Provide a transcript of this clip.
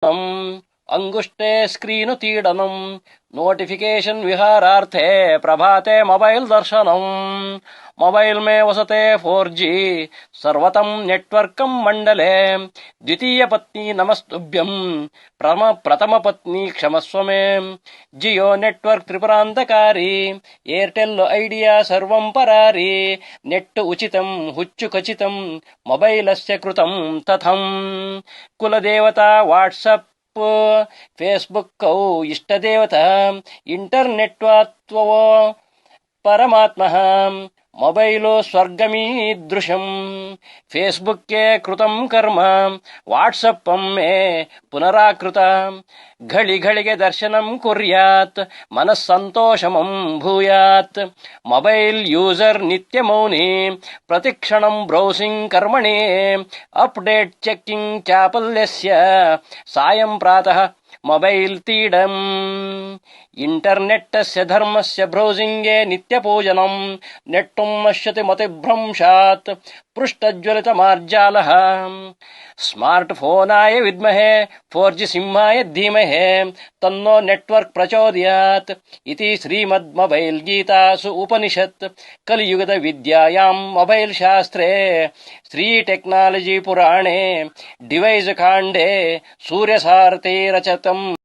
अंगुष्टे स्क्रीनुतीडनम् notification विहारार्थे प्रभाते mobile दर्शनम् mobile में वसते 4G सर्वतं नेटवर्कं मंडले द्वितीय पत्नी नमस्तुभ्यं प्रथम पत्नी क्षमस्व मे जियो नेटवर्क त्रिपुरान्तकारी एयरटेल ऐडिया सर्वं परारी नेट् उचितं हुच्चु खचितं मोबाइलस्य कृतं तथं कुलदेवता व्हाट्सएप फेसबुक इष्टदेवता इंटरनेट परमात्मः मोबाइलो स्वर्गमीदृशम् फेसबुक के कृतं कर्म व्हाट्सएप मे पुनराकृत घड़ी घड़िगे दर्शनं कुर्यात् मनस्सन्तोषमं भूयात् मोबाइल यूजर नित्यमौनी प्रतिक्षणं ब्रौसिंग कर्मणि अपडेट चेकिंग चापल्यस्य सायं प्रातः मोबाइल तीडम् इंटरनेटस्य धर्मस्य ब्रौसिंगे नित्यपूजनम् नेट्टुं नश्यति मतिभ्रंशात् पृष्ठज्वलितमार्जालः स्मार्टफोनाय विद्महे 4G सिंहाय धीमहे तन्नो नेटवर्क प्रचोदयात् इति श्रीमद् मोबाइल गीतासु उपनिषत् कलियुगद विद्यायां मोबाइल शास्त्रे श्री टेक्नोलॉजी पुराणे डिवाइस काण्डे सूर्यसारथे रचितम्।